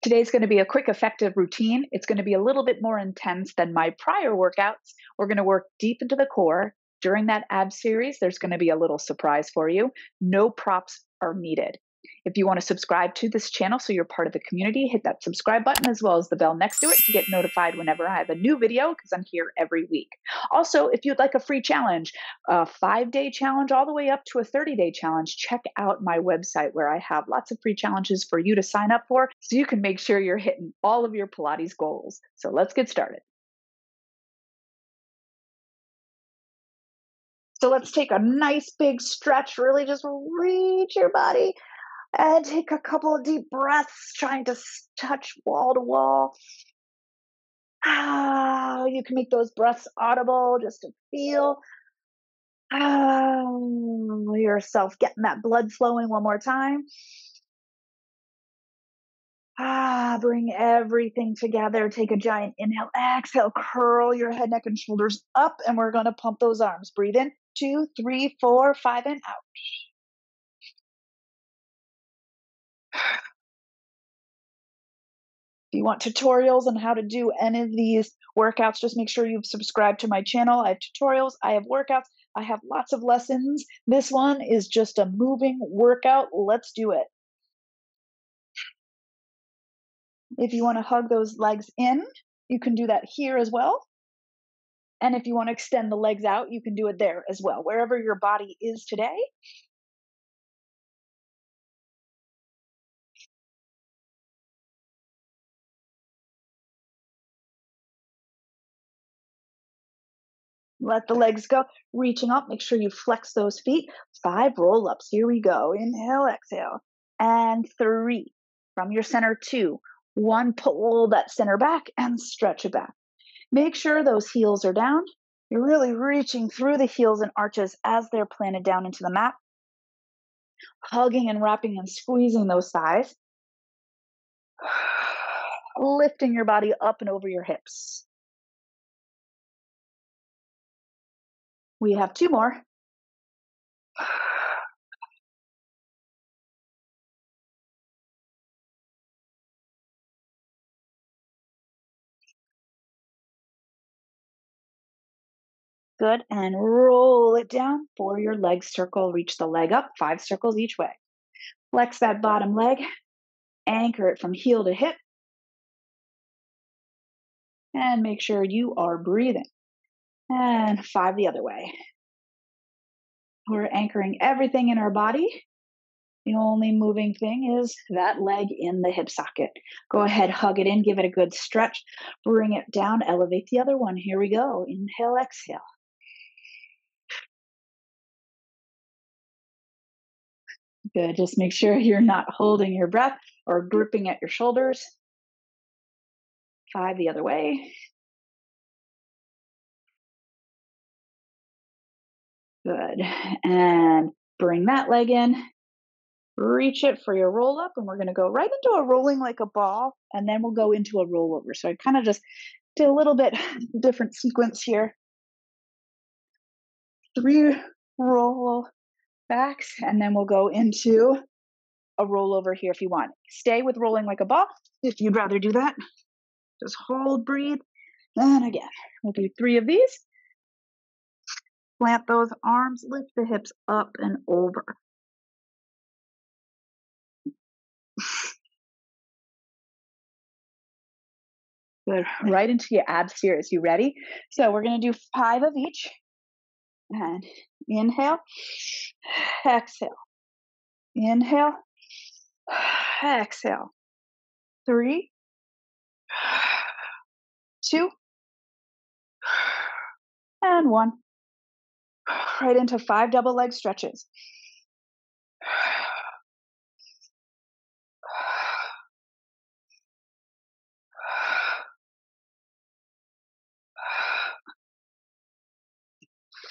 Today's going to be a quick, effective routine. It's going to be a little bit more intense than my prior workouts. We're going to work deep into the core. During that ab series, there's going to be a little surprise for you. No props are needed. If you want to subscribe to this channel so you're part of the community, hit that subscribe button as well as the bell next to it to get notified whenever I have a new video because I'm here every week. Also, if you'd like a free challenge, a 5-day challenge all the way up to a 30-day challenge, check out my website where I have lots of free challenges for you to sign up for so you can make sure you're hitting all of your Pilates goals. So let's get started. So let's take a nice big stretch, really just reach your body and take a couple of deep breaths, trying to touch wall to wall. You can make those breaths audible just to feel yourself getting that blood flowing one more time. Bring everything together. Take a giant inhale, exhale, curl your head, neck, and shoulders up, and we're going to pump those arms. Breathe in, 2, 3, 4, 5, and out. If you want tutorials on how to do any of these workouts, just make sure you've subscribed to my channel. I have tutorials, I have workouts, I have lots of lessons. This one is just a moving workout. Let's do it. If you want to hug those legs in, you can do that here as well. And if you want to extend the legs out, you can do it there as well, wherever your body is today. Let the legs go, reaching up. Make sure you flex those feet. 5 roll-ups. Here we go. Inhale, exhale. And 3. From your center, 2. 1, pull that center back and stretch it back. Make sure those heels are down. You're really reaching through the heels and arches as they're planted down into the mat. Hugging and wrapping and squeezing those thighs. Lifting your body up and over your hips. We have 2 more. Good, and roll it down for your leg circle. Reach the leg up, 5 circles each way. Flex that bottom leg, anchor it from heel to hip, and make sure you are breathing. And 5 the other way. We're anchoring everything in our body. The only moving thing is that leg in the hip socket. Go ahead, hug it in, give it a good stretch. Bring it down, elevate the other one. Here we go. Inhale, exhale. Good, just make sure you're not holding your breath or gripping at your shoulders. 5 the other way. Good, and bring that leg in. Reach it for your roll up, and we're going to go right into a rolling like a ball, and then we'll go into a rollover. So I kind of just did a little bit different sequence here. 3 roll backs, and then we'll go into a rollover here if you want. Stay with rolling like a ball if you'd rather do that. Just hold, breathe, and again. We'll do 3 of these. Plant those arms, lift the hips up and over. Good. Right into your ab series. You ready? So we're going to do 5 of each. And inhale, exhale. Inhale, exhale. 3, 2, and 1. Right into 5 double leg stretches.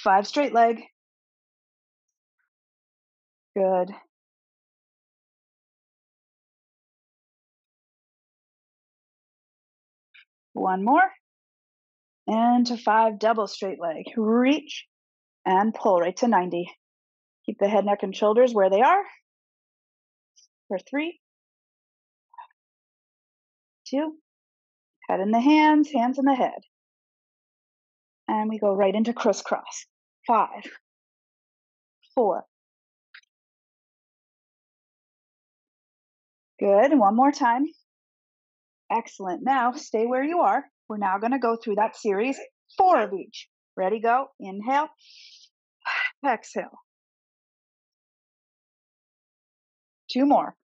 Five straight leg. Good. One more. And to 5 double straight leg. Reach and pull right to 90. Keep the head, neck, and shoulders where they are. For 3, 2, head in the hands in the head. And we go right into crisscross. 5, 4. Good. One more time. Excellent. Now stay where you are. We're now going to go through that series, 4 of each. Ready, go. Inhale, exhale. 2 more.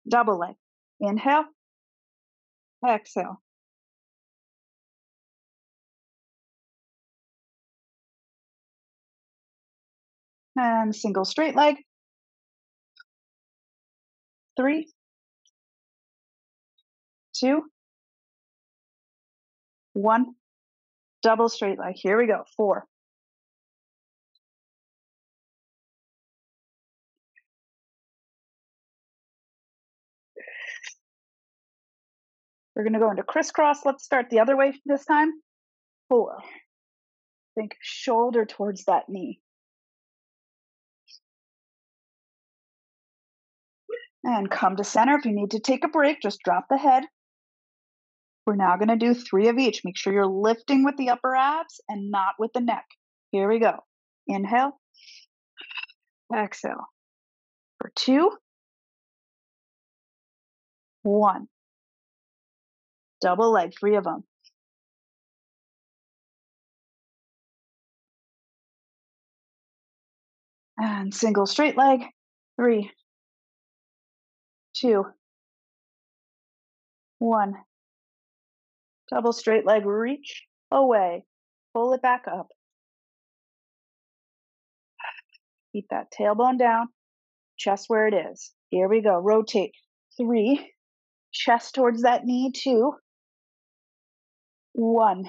Double leg. Inhale, exhale. And single straight leg. 3, 2, 1. Double straight leg. Here we go. 4. We're going to go into crisscross. Let's start the other way this time. 4. Think shoulder towards that knee. And come to center. If you need to take a break, just drop the head. We're now going to do 3 of each. Make sure you're lifting with the upper abs and not with the neck. Here we go. Inhale, exhale. For 2, 1. Double leg, 3 of them. And single straight leg, 3, 2, 1. Double straight leg, reach away. Pull it back up. Keep that tailbone down, chest where it is. Here we go. Rotate. 3, chest towards that knee. 2, 1.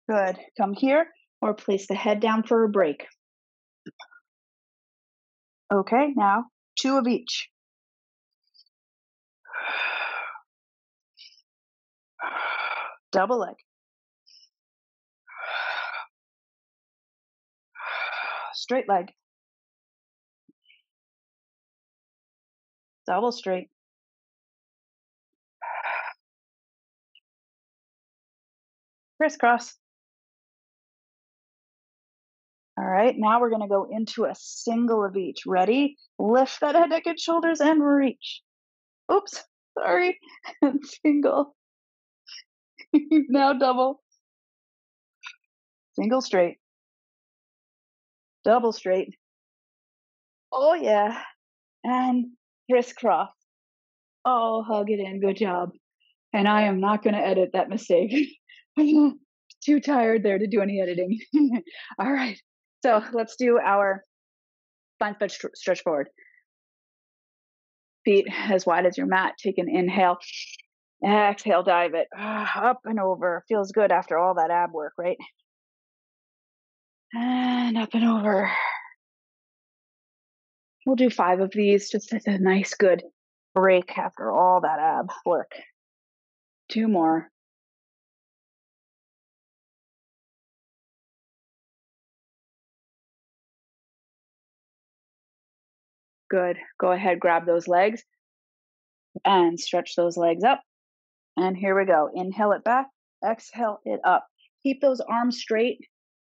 Good. Come here or place the head down for a break. Okay, now 2 of each. Double leg. Straight leg. Double straight. Crisscross. All right, now we're going to go into a single of each. Ready? Lift that head, neck, and shoulders and reach. Oops, sorry. Single. Now double. Single straight. Double straight. Oh, yeah. And crisscross. Oh, hug it in. Good job. And I am not going to edit that mistake. I'm too tired there to do any editing. All right. So let's do our spine stretch forward. Feet as wide as your mat. Take an inhale. Exhale, dive it. Up and over. Feels good after all that ab work, right? And up and over. We'll do 5 of these just as a nice, good break after all that ab work. 2 more. Good. Go ahead, grab those legs and stretch those legs up. And here we go. Inhale it back, exhale it up. Keep those arms straight.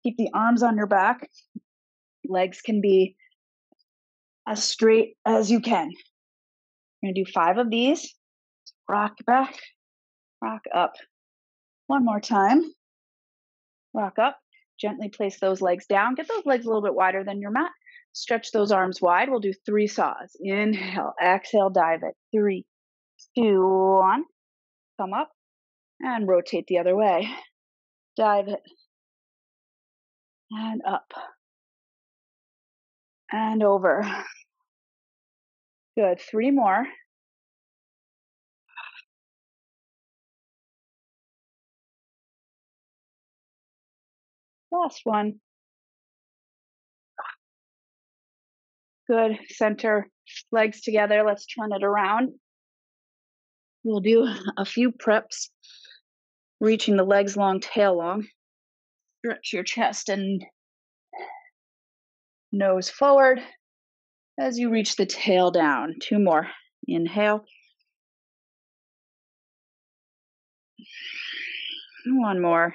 Keep the arms on your back. Legs can be as straight as you can. We're going to do 5 of these. Rock back, rock up. One more time. Rock up. Gently place those legs down. Get those legs a little bit wider than your mat. Stretch those arms wide. We'll do 3 saws. Inhale, exhale, dive it. 3, 2, 1. Come up and rotate the other way. Dive it. And up. And over. Good. 3 more. Last one. Good. Center legs together. Let's turn it around. We'll do a few preps, reaching the legs long, tail long. Stretch your chest and nose forward. as you reach the tail down. 2 more. Inhale. 1 more.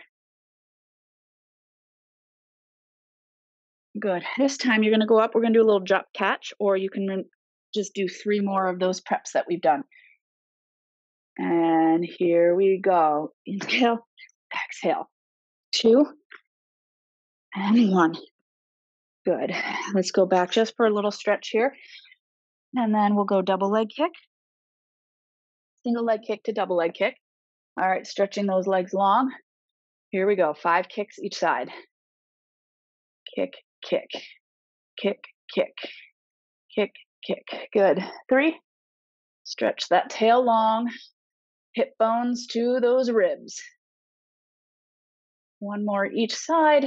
Good. This time you're going to go up. We're going to do a little drop catch, or you can just do 3 more of those preps that we've done. And here we go. Inhale, exhale. 2 and 1. Good. Let's go back just for a little stretch here. And then we'll go double leg kick, single leg kick to double leg kick. All right, stretching those legs long. Here we go. 5 kicks each side. Kick, kick, kick, kick, kick, kick. Good. 3. Stretch that tail long. Hip bones to those ribs. 1 more each side.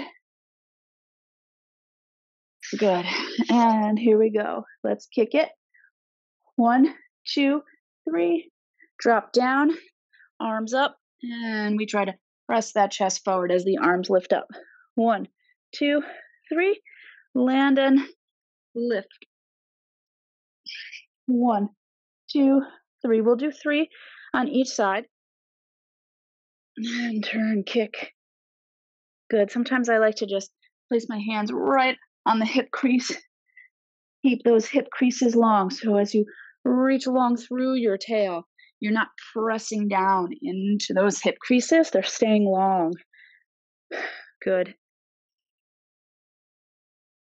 Good. And here we go. Let's kick it. 1, 2, 3. Drop down, arms up, and we try to press that chest forward as the arms lift up. 1, 2, 3. Land and lift. 1, 2, 3. We'll do 3 on each side. And turn, kick. Good. Sometimes I like to just place my hands right on the hip crease. Keep those hip creases long. So as you reach along through your tail, you're not pressing down into those hip creases. They're staying long. Good.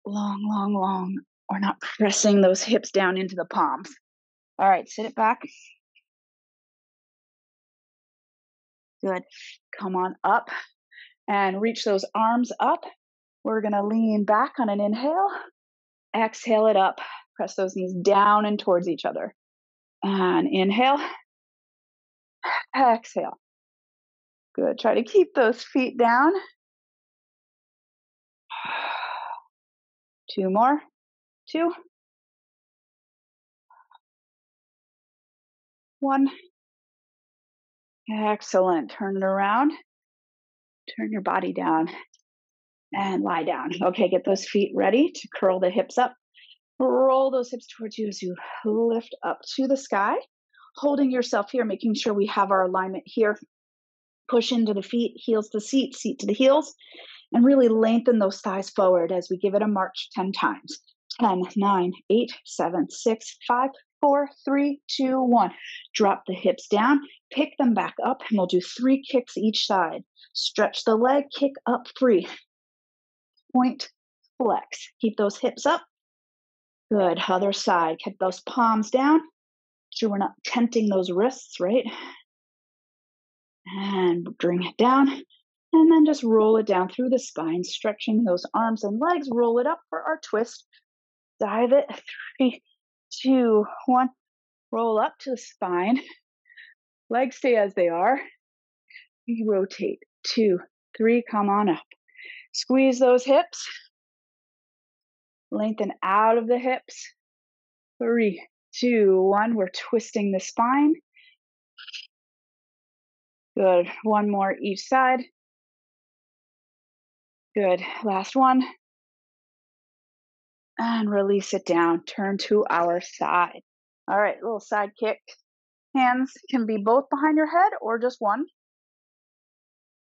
Long, long, long. We're not pressing those hips down into the palms. All right, sit it back. Good. Come on up and reach those arms up. We're going to lean back on an inhale. Exhale it up. Press those knees down and towards each other. And inhale. Exhale. Good. Try to keep those feet down. 2 more. 2. 1. Excellent. Turn it around. Turn your body down and lie down. Okay, get those feet ready to curl the hips up. Roll those hips towards you as you lift up to the sky. Holding yourself here, making sure we have our alignment here. Push into the feet, heels to seat, seat to the heels, and really lengthen those thighs forward as we give it a march 10 times. 10, 9, 8, 7, 6, 5, 4, 3, 2, 1. Drop the hips down, pick them back up, and we'll do 3 kicks each side. Stretch the leg, kick up free. Point, flex. Keep those hips up. Good. Other side. Keep those palms down. So we're not tenting those wrists, right? And bring it down. And then just roll it down through the spine, stretching those arms and legs. Roll it up for our twist. Dive it. 3, 2, 1. Roll up to the spine. Legs stay as they are. We rotate. 2, 3. Come on up. Squeeze those hips. Lengthen out of the hips. 3, 2, 1. We're twisting the spine. Good. 1 more each side. Good. Last one. And release it down. Turn to our side. All right, little side kick. Hands can be both behind your head or just one.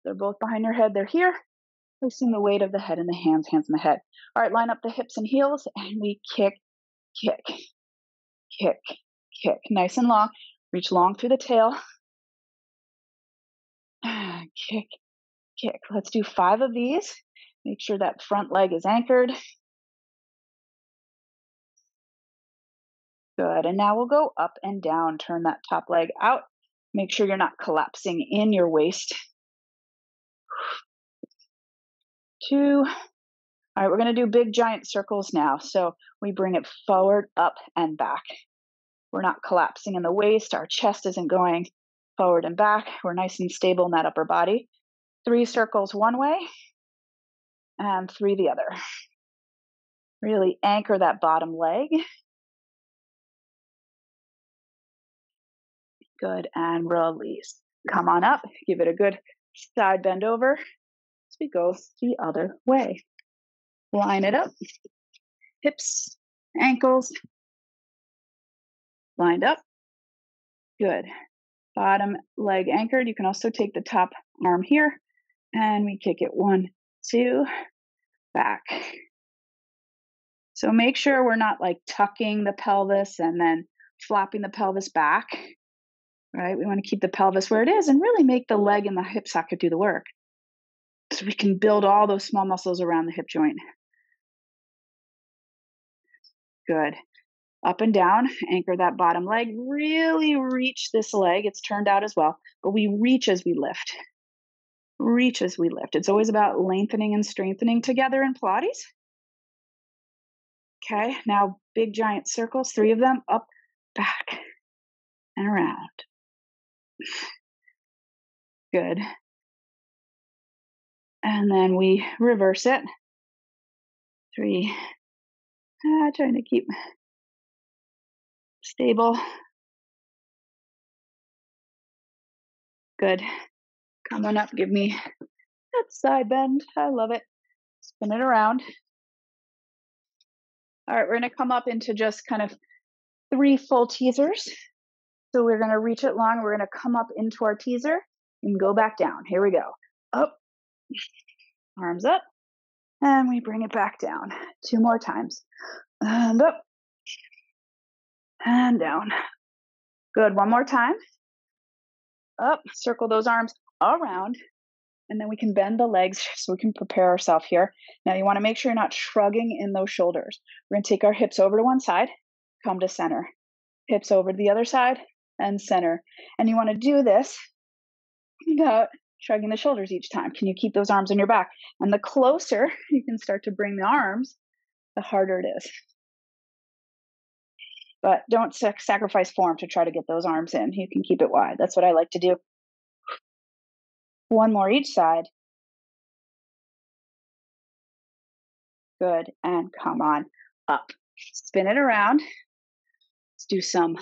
They're both behind your head. They're here. Placing the weight of the head in the hands, hands in the head. All right, line up the hips and heels, and we kick, kick, kick, kick. Nice and long. Reach long through the tail. Kick, kick. Let's do 5 of these. Make sure that front leg is anchored. Good. And now we'll go up and down. Turn that top leg out. Make sure you're not collapsing in your waist. 2. All right, we're going to do big giant circles now. So we bring it forward, up, and back. We're not collapsing in the waist. Our chest isn't going forward and back. We're nice and stable in that upper body. 3 circles one way and 3 the other. Really anchor that bottom leg. Good, and release. Come on up. Give it a good side bend over as we go the other way. Line it up. Hips, ankles, lined up. Good. Bottom leg anchored. You can also take the top arm here and we kick it 1, 2, back. So make sure we're not like tucking the pelvis and then flopping the pelvis back, right? We want to keep the pelvis where it is and really make the leg and the hip socket do the work. So we can build all those small muscles around the hip joint. Good. Up and down, anchor that bottom leg, really reach this leg. It's turned out as well, but we reach as we lift. Reach as we lift. It's always about lengthening and strengthening together in Pilates. Okay, now big giant circles, 3 of them, up, back, and around. Good. And then we reverse it. 3, trying to keep stable. Good. Come on up, give me that side bend. I love it. Spin it around. All right, we're gonna come up into just kind of 3 full teasers. So we're gonna reach it long. We're gonna come up into our teaser and go back down. Here we go. Up, arms up, and we bring it back down. 2 more times. And up, and down. Good, 1 more time. Up, circle those arms around, and then we can bend the legs so we can prepare ourselves here. Now you wanna make sure you're not shrugging in those shoulders. We're gonna take our hips over to one side, come to center. Hips over to the other side, and center. And you wanna do this without shrugging the shoulders each time. Can you keep those arms on your back? And the closer you can start to bring the arms, the harder it is. But don't sacrifice form to try to get those arms in. You can keep it wide. That's what I like to do. 1 more each side. Good. And come on up. Spin it around. Let's do some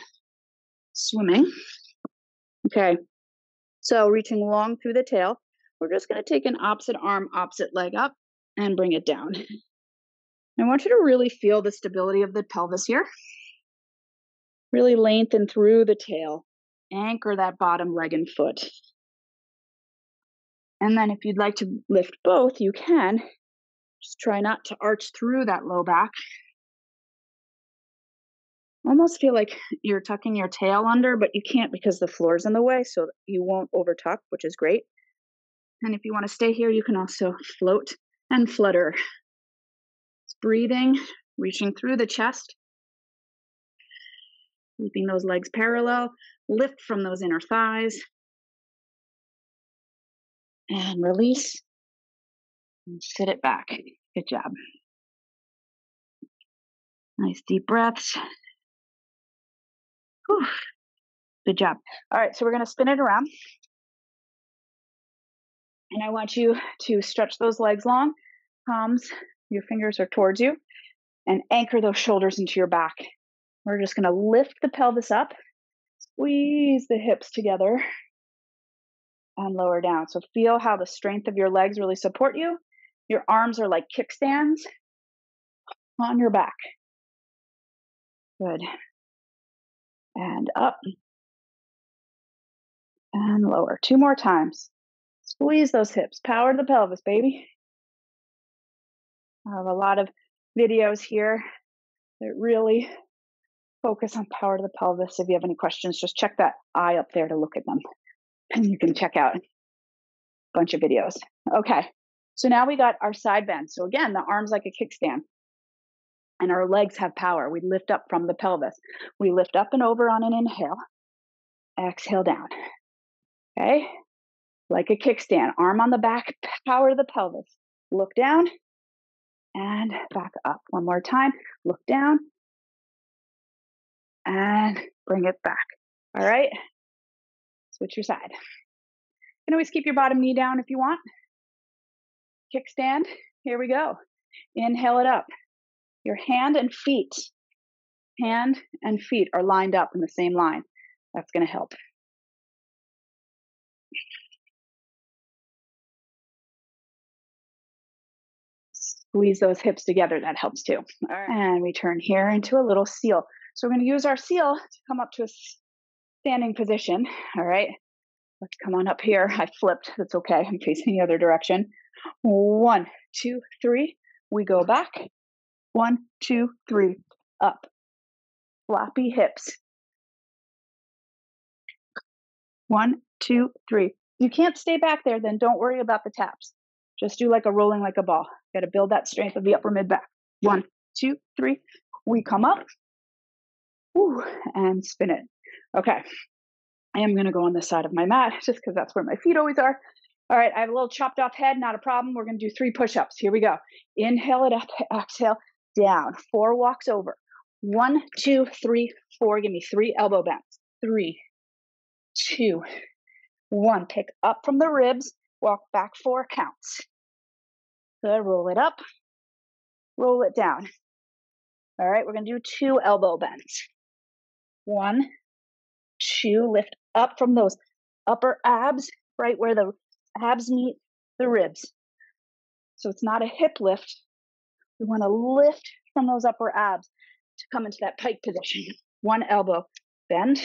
swimming. Okay. So reaching long through the tail, we're just going to take an opposite arm, opposite leg up and bring it down. I want you to really feel the stability of the pelvis here. Really lengthen through the tail. Anchor that bottom leg and foot. And then if you'd like to lift both, you can. Just try not to arch through that low back. Almost feel like you're tucking your tail under, but you can't because the floor's in the way, so you won't over tuck, which is great. And if you want to stay here, you can also float and flutter. Just breathing, reaching through the chest, keeping those legs parallel, lift from those inner thighs, and release, and sit it back. Good job. Nice deep breaths. Whew. Good job. All right, so we're going to spin it around. And I want you to stretch those legs long, palms, your fingers are towards you, and anchor those shoulders into your back. We're just going to lift the pelvis up, squeeze the hips together, and lower down. So feel how the strength of your legs really support you. Your arms are like kickstands on your back. Good. And up and lower. 2 more times. Squeeze those hips. Power to the pelvis, baby. I have a lot of videos here that really focus on power to the pelvis. If you have any questions, just check that eye up there to look at them. And you can check out a bunch of videos. Okay, so now we got our side bend. So again, the arms like a kickstand. And our legs have power. We lift up from the pelvis. We lift up and over on an inhale. Exhale down. Okay, like a kickstand. Arm on the back, power to the pelvis. Look down and back up. 1 more time. Look down and bring it back. All right, switch your side. You can always keep your bottom knee down if you want. Kickstand. Here we go. Inhale it up. Your hand and feet are lined up in the same line. That's going to help. squeeze those hips together. That helps too. All right. And we turn here into a little seal. So we're going to use our seal to come up to a standing position. All right. Let's come on up here. I flipped. That's okay. I'm facing the other direction. 1, 2, 3. We go back. 1, 2, 3. Up. Floppy hips. 1, 2, 3. You can't stay back there, then don't worry about the taps. Just do like a rolling like a ball. Got to build that strength of the upper mid back. 1, 2, 3. We come up. Woo, and spin it. Okay. I am going to go on this side of my mat just because that's where my feet always are. All right. I have a little chopped off head. Not a problem. We're going to do 3 push-ups. Here we go. Inhale it up. Exhale. Down. 4 walks over. 1, 2, 3, 4. Give me 3 elbow bends. 3, 2, 1. Pick up from the ribs. Walk back 4 counts. Good. Roll it up. Roll it down. All right. We're going to do 2 elbow bends. 1, 2. Lift up from those upper abs, right where the abs meet the ribs. So it's not a hip lift. We want to lift from those upper abs to come into that pike position. 1 elbow bend.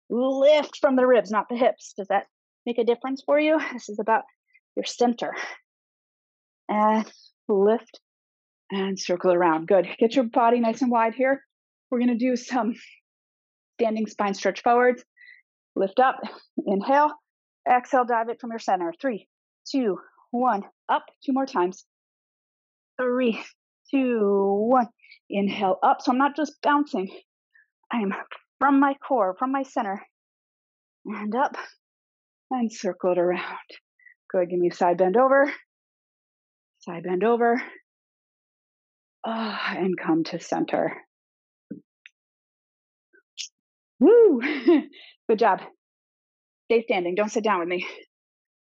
Lift from the ribs, not the hips. Does that make a difference for you? This is about your center. And lift and circle around. Good. Get your body nice and wide here. We're going to do some standing spine stretch forwards. Lift up. Inhale. Exhale. Dive it from your center. 3, 2, 1. Up. 2 more times. 3, 2, 1. Inhale up. So I'm not just bouncing. I'm from my core, from my center. And up. And circle it around. Good. Give me a side bend over. Side bend over. And come to center. Woo! Good job. Stay standing. Don't sit down with me.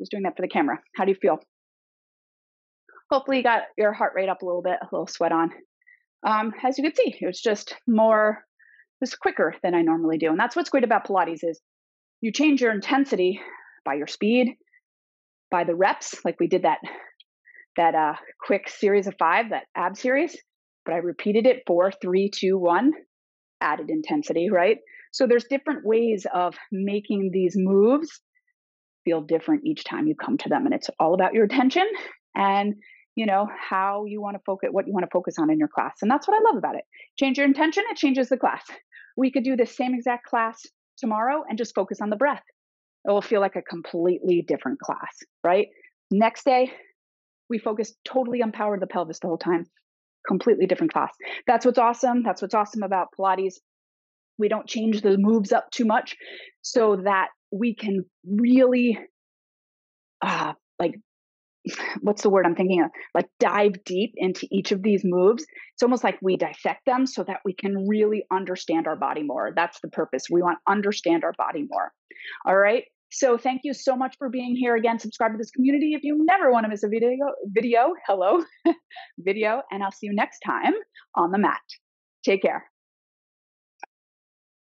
Just doing that for the camera. How do you feel? Hopefully you got your heart rate up a little bit, a little sweat on. As you can see, it was just quicker than I normally do. And that's what's great about Pilates is you change your intensity by your speed, by the reps, like we did that quick series of 5, that ab series, but I repeated it 4, 3, 2, 1, added intensity, right? So there's different ways of making these moves feel different each time you come to them. And it's all about your attention and how you want to focus, what you want to focus on in your class. And that's what I love about it. Change your intention, it changes the class. We could do the same exact class tomorrow and just focus on the breath. It will feel like a completely different class, right? Next day, we focus totally empower the pelvis the whole time. Completely different class. That's what's awesome. That's what's awesome about Pilates. We don't change the moves up too much so that we can really, what's the word I'm thinking of? Like dive deep into each of these moves. It's almost like we dissect them so that we can really understand our body more. That's the purpose. We want to understand our body more. All right. So thank you so much for being here. Again, subscribe to this community if you never want to miss a video, hello, video, and I'll see you next time on the mat. Take care.